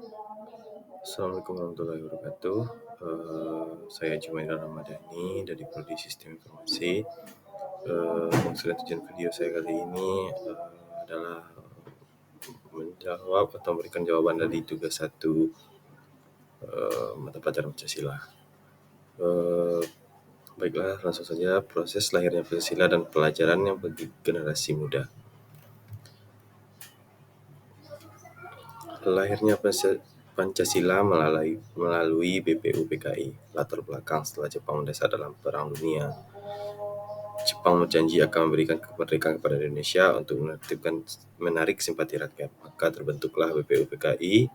Assalamualaikum warahmatullahi wabarakatuh. Saya Jumaira Ramadhani dari Prodi Sistem Informasi. Maksud tujuan video saya kali ini adalah menjawab atau memberikan jawaban dari tugas 1 mata pelajaran Pancasila. Baiklah, langsung saja proses lahirnya Pancasila dan pelajarannya bagi generasi muda. Lahirnya Pancasila melalui BPUPKI. Latar belakang: setelah Jepang mendesat dalam Perang Dunia, Jepang berjanji akan memberikan kemerdekaan kepada Indonesia untuk menarik simpati rakyat. Maka terbentuklah BPUPKI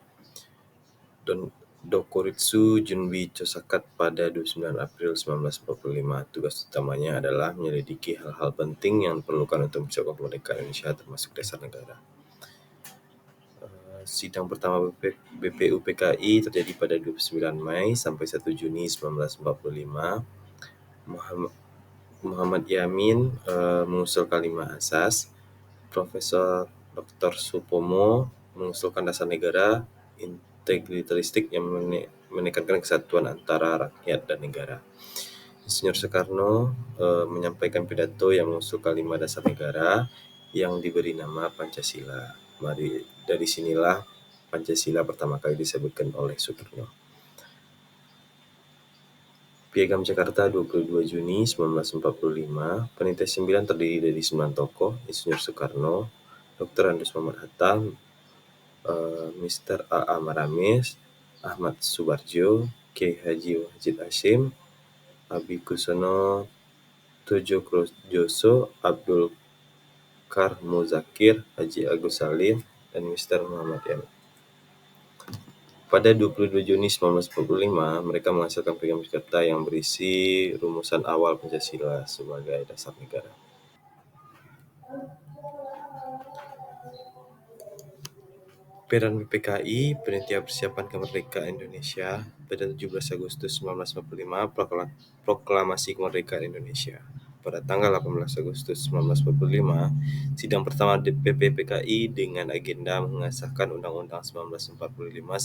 dan Dokuritsu Junbi Chosakat pada 29 April 1945. Tugas utamanya adalah menyelidiki hal-hal penting yang diperlukan untuk mencapai kemerdekaan Indonesia, termasuk dasar negara. Sidang pertama BPUPKI terjadi pada 29 Mei sampai 1 Juni 1945. Muhammad Yamin mengusulkan 5 asas. Profesor Dr. Supomo mengusulkan dasar negara integritaristik yang menekankan kesatuan antara rakyat dan negara. Insinyur Soekarno menyampaikan pidato yang mengusulkan 5 dasar negara yang diberi nama Pancasila. Dari sinilah Pancasila pertama kali disebutkan oleh Soekarno. Piagam Jakarta 22 Juni 1945. Panitia 9 terdiri dari 9 tokoh: Insinyur Soekarno, Dr. Andes Muhammad Hatta, Mr. A.A. Maramis, Ahmad Subarjo, Kiai Haji Wahid Hasyim, Abi Kusono Tjokrojoso, Abdul Kar Muzakir, Haji Agus Salim, dan Mr. Muhammad Yamin. Pada 22 Juni 1945, mereka menghasilkan Piagam Jakarta yang berisi rumusan awal Pancasila sebagai dasar negara. Peran PPKI, Panitia Persiapan Kemerdekaan Indonesia, pada 17 Agustus 1945, Proklamasi Kemerdekaan Indonesia. Pada tanggal 18 Agustus 1945, sidang pertama PPKI dengan agenda mengesahkan Undang-Undang 1945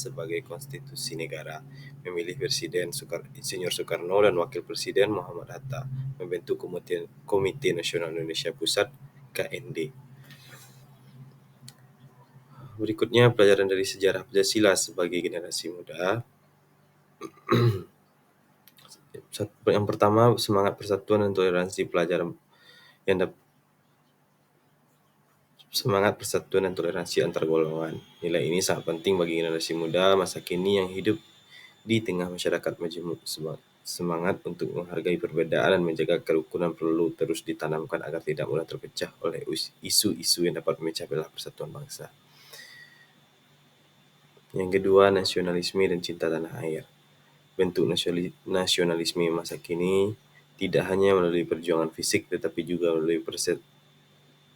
sebagai konstitusi negara, memilih Presiden Insinyur Soekarno dan Wakil Presiden Muhammad Hatta, membentuk Komite Nasional Indonesia Pusat (KND). Berikutnya pelajaran dari sejarah Pancasila sebagai generasi muda. Yang pertama, semangat persatuan dan toleransi antar golongan. Nilai ini sangat penting bagi generasi muda masa kini yang hidup di tengah masyarakat majemuk. Semangat untuk menghargai perbedaan dan menjaga kerukunan perlu terus ditanamkan agar tidak mudah terpecah oleh isu-isu yang dapat memecah belah persatuan bangsa. Yang kedua, nasionalisme dan cinta tanah air. Bentuk nasionalisme masa kini tidak hanya melalui perjuangan fisik, tetapi juga melalui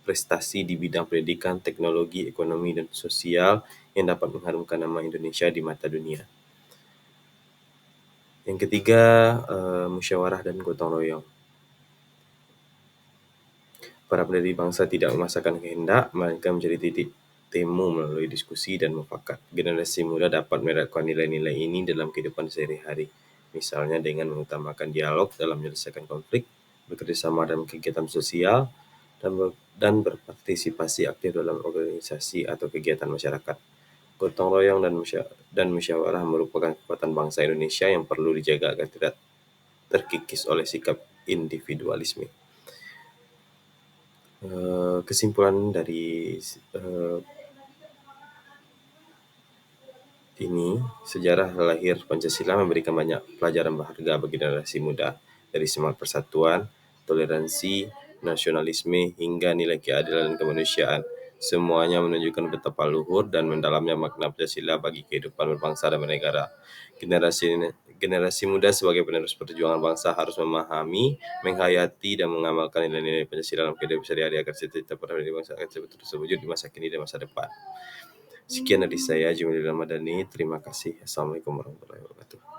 prestasi di bidang pendidikan, teknologi, ekonomi, dan sosial yang dapat mengharumkan nama Indonesia di mata dunia. Yang ketiga, musyawarah dan gotong royong. Para pendiri bangsa tidak memaksakan kehendak, melainkan mencari titik temu melalui diskusi dan mufakat. Generasi muda dapat menerapkan nilai-nilai ini dalam kehidupan sehari-hari, misalnya dengan mengutamakan dialog dalam menyelesaikan konflik, bekerjasama dalam kegiatan sosial, dan berpartisipasi aktif dalam organisasi atau kegiatan masyarakat. Gotong royong dan musyawarah merupakan kekuatan bangsa Indonesia yang perlu dijaga agar tidak terkikis oleh sikap individualisme. Kesimpulan dari ini, sejarah lahir Pancasila memberikan banyak pelajaran berharga bagi generasi muda, dari semangat persatuan, toleransi, nasionalisme, hingga nilai keadilan dan kemanusiaan. Semuanya menunjukkan betapa luhur dan mendalamnya makna Pancasila bagi kehidupan berbangsa dan bernegara. Generasi muda sebagai penerus perjuangan bangsa harus memahami, menghayati, dan mengamalkan nilai-nilai Pancasila dalam kehidupan sehari-hari agar cita-cita para pendiri bangsa akan betul-betul terwujud di masa kini dan masa depan. Sekian dari saya, Jumaira Ramadhani. Terima kasih. Assalamualaikum warahmatullahi wabarakatuh.